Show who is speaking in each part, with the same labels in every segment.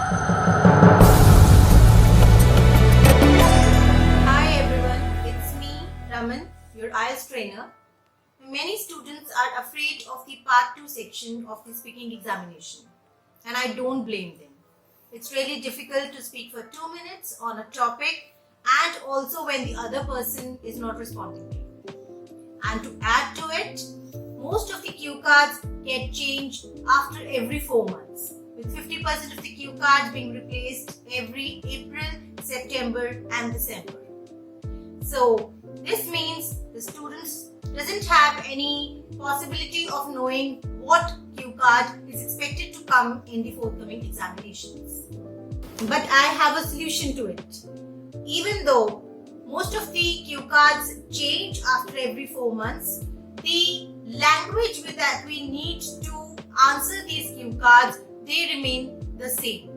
Speaker 1: Hi everyone, it's me, Raman, your IELTS trainer. Many students are afraid of the Part 2 section of the speaking examination, and I don't blame them. It's really difficult to speak for 2 minutes on a topic and also when the other person is not responding to you. And to add to it, most of the cue cards get changed after every 4 months, with 50% of the cue cards being replaced every April, September and December. So this means the students doesn't have any possibility of knowing what cue card is expected to come in the forthcoming examinations. But I have a solution to it. Even though most of the cue cards change after every 4 months, the language with that we need to answer these cue cards, they remain the same.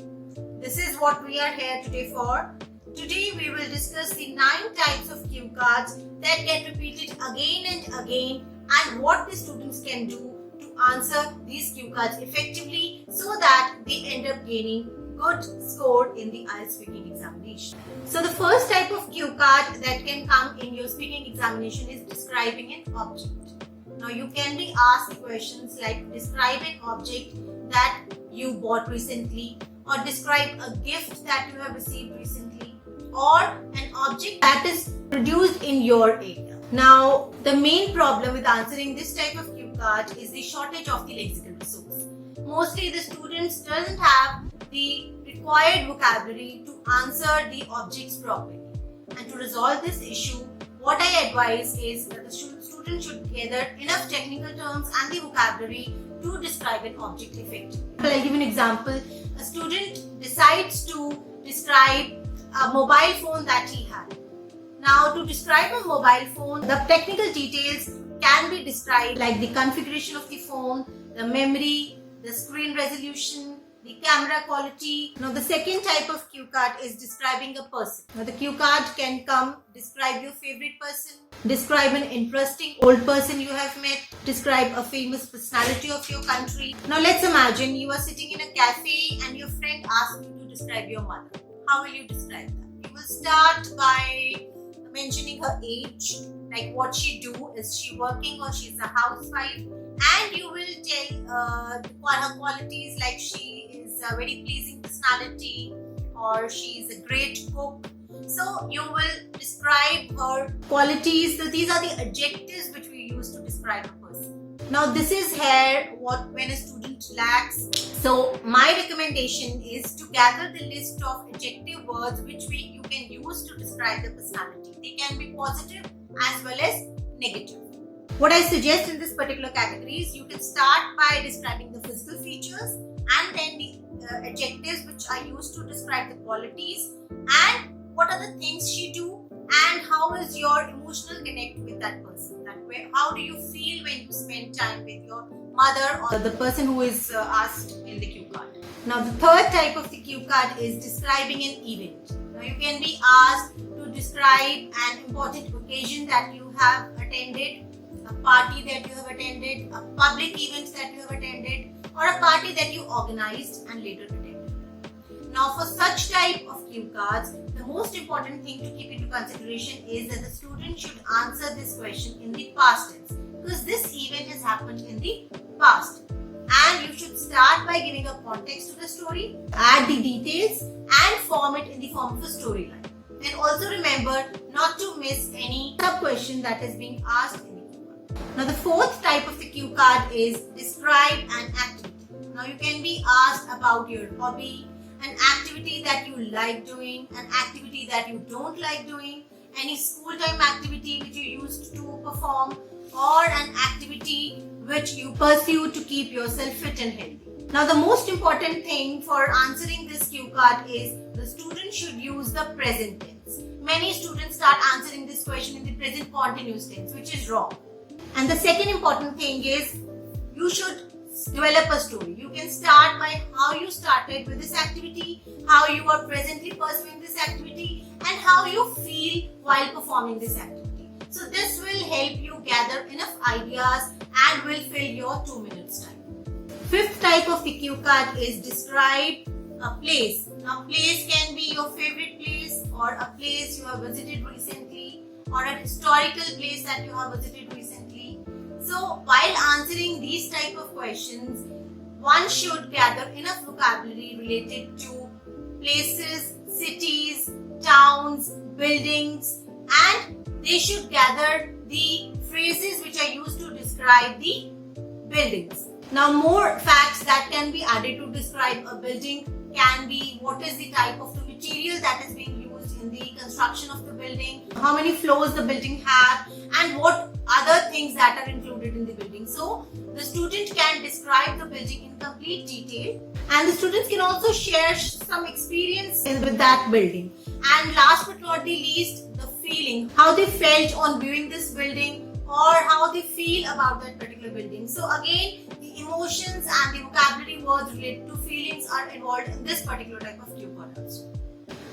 Speaker 1: This is what we are here today for. Today we will discuss the 9 types of cue cards that get repeated again and again and what the students can do to answer these cue cards effectively so that they end up gaining good score in the IELTS speaking examination. So the first type of cue card that can come in your speaking examination is describing an object. Now you can be asked questions like describe an object that you bought recently, or describe a gift that you have received recently, or an object that is produced in your area. Now the main problem with answering this type of cue card is the shortage of the lexical resource. Mostly the students doesn't have the required vocabulary to answer the objects properly. And to resolve this issue, what I advise is that the student should gather enough technical terms and the vocabulary to describe an object effectively. I'll give an example. A student decides to describe a mobile phone that he had. Now to describe a mobile phone, the technical details can be described like the configuration of the phone, the memory, the screen resolution, the camera quality. Now the second type of cue card is describing a person. Now the cue card can come describe your favorite person, describe an interesting old person you have met, describe a famous personality of your country. Now let's imagine you are sitting in a cafe and your friend asks you to describe your mother. How will you describe that? You will start by mentioning her age, like what she do, is she working or she's a housewife, and you will tell her qualities like she is a very pleasing personality or she is a great cook. So you will describe her qualities. So these are the adjectives which we use to describe a person. Now this is here when a student lacks. So my recommendation is to gather the list of adjective words which you can use to describe the personality. They can be positive as well as negative. What I suggest in this particular category is you can start by describing the physical features and then the adjectives which are used to describe the qualities and what are the things she do and how is your emotional connect with that person. How do you feel when you spend time with your mother or the person who is asked in the cue card. Now the third type of the cue card is describing an event. Now you can be asked to describe an important occasion that you have attended, a party that you have attended, a public event that you have attended, or a party that you organized and later attended. Now for such type of cue cards, the most important thing to keep into consideration is that the student should answer this question in the past tense, because this event has happened in the past. And you should start by giving a context to the story, add the details and form it in the form of a storyline. And also remember not to miss any sub-question that is being asked in the cue card. Now the fourth type of the cue card is describe an activity. Now you can be asked about your hobby, an activity that you like doing, an activity that you don't like doing, any school time activity which you used to perform, or an activity which you pursue to keep yourself fit and healthy. Now the most important thing for answering this cue card is the student should use the present tense. Many students start answering this question in the present continuous tense, which is wrong. And the second important thing is you should develop a story. You can start by how you started with this activity, how you are presently pursuing this activity, and how you feel while performing this activity. So this will help you gather enough ideas and will fill your 2 minutes time. Fifth type of the cue card is describe a place. Now, place can be your favorite place, or a place you have visited recently, or a historical place that you have visited recently. So, while answering these type of questions, one should gather enough vocabulary related to places, cities, towns, buildings, and they should gather the phrases which are used to describe the buildings. Now, more facts that can be added to describe a building can be what is the type of the material that is being used in the construction of the building, how many floors the building have, and what other things that are included in the building. So, the student can describe the building in complete detail, and the students can also share some experience with that building. And last but not the least, the feeling, how they felt on viewing this building, or how they feel about that particular building. So again, the emotions and the vocabulary words related to feelings are involved in this particular type of cue card also.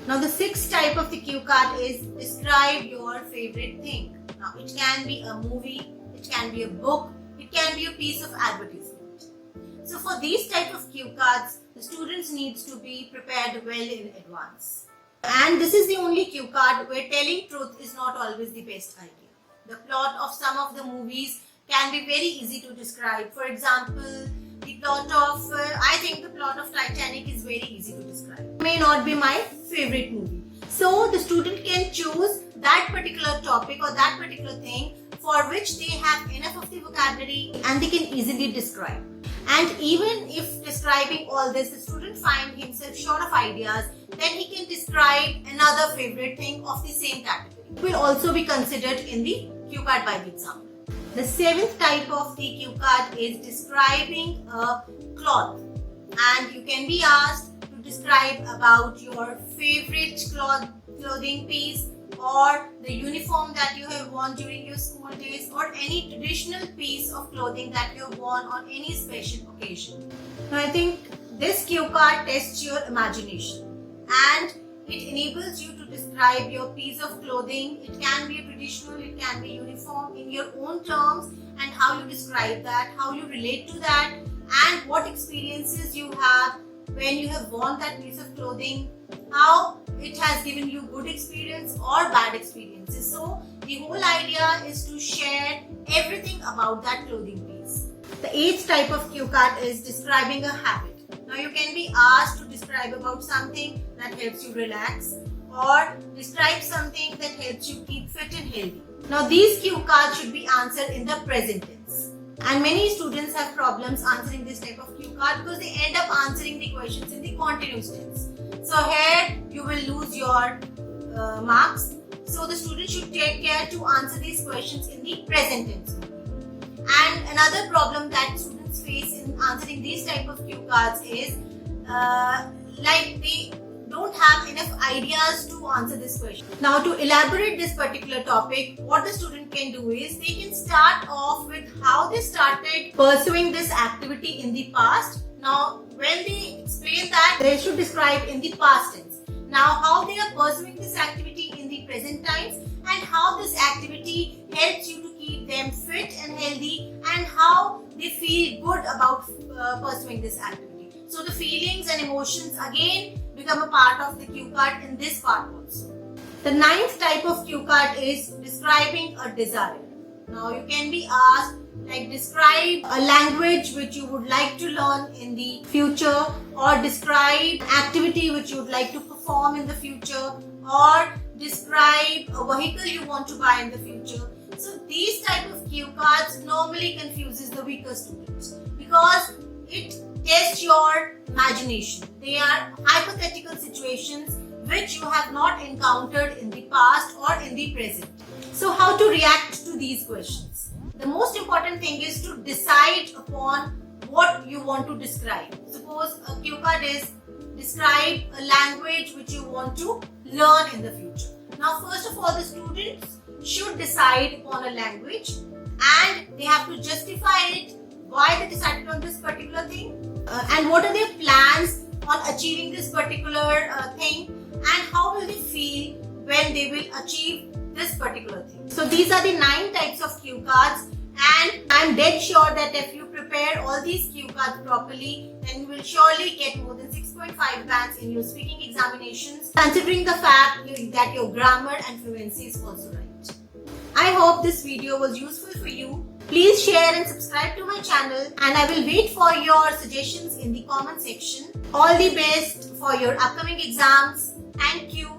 Speaker 1: Now, the sixth type of the cue card is describe your favorite thing. Now, it can be a movie, it can be a book, it can be a piece of advertisement. So for these type of cue cards, the students needs to be prepared well in advance. And this is the only cue card where telling truth is not always the best idea. The plot of some of the movies can be very easy to describe. For example, the plot of, I think the plot of Titanic is very easy to describe. It may not be my favorite movie. So the student can choose that particular topic or that particular thing for which they have enough of the vocabulary and they can easily describe. And even if describing all this, the student finds himself short of ideas, then he can describe another favorite thing of the same category. It will also be considered in the cue card by the examiner. The seventh type of the cue card is describing a cloth, and you can be asked to describe about your favorite clothing piece, or the uniform that you have worn during your school days, or any traditional piece of clothing that you have worn on any special occasion. Now, I think this cue card tests your imagination and it enables you to describe your piece of clothing. It can be a traditional, it can be uniform in your own terms, and how you describe that, how you relate to that, and what experiences you have when you have worn that piece of clothing, how it has given you good experience or bad experiences. So the whole idea is to share everything about that clothing piece. The eighth type of cue card is describing a habit. Now, you can be asked to describe about something that helps you relax, or describe something that helps you keep fit and healthy. Now, these cue cards should be answered in the present tense. And many students have problems answering this type of cue card because they end up answering the questions in the continuous tense. So here you will lose your marks. So the student should take care to answer these questions in the present tense. And another problem that students face in answering these type of cue cards is like they don't have enough ideas to answer this question. Now, to elaborate this particular topic, what the student can do is they can start off with how they started pursuing this activity in the past. Now, when they explain that, they should describe in the past tense. Now, how they are pursuing this activity in the present times, and how this activity helps you to keep them fit and healthy, and how they feel good about pursuing this activity. So the feelings and emotions again become a part of the cue card in this part also. The ninth type of cue card is describing a desire. Now, you can be asked like describe a language which you would like to learn in the future, or describe activity which you would like to perform in the future, or describe a vehicle you want to buy in the future. So these type of cue cards normally confuses the weaker students because it tests your imagination. They are hypothetical situations which you have not encountered in the past or in the present. So how to react to these questions? The most important thing is to decide upon what you want to describe. Suppose a cue card is describe a language which you want to learn in the future. Now, first of all, the students should decide upon a language and they have to justify it, why they decided on this particular thing, and what are their plans on achieving this particular thing, and how will they feel when they will achieve this particular thing. So these are the 9 types of cue cards, And I'm dead sure that if you prepare all these cue cards properly, then you will surely get more than 6.5 bands in your speaking examinations, considering the fact that your grammar and fluency is also right. I hope this video was useful for you. Please share and subscribe to my channel, and I will wait for your suggestions in the comment section. All the best for your upcoming exams. Thank you.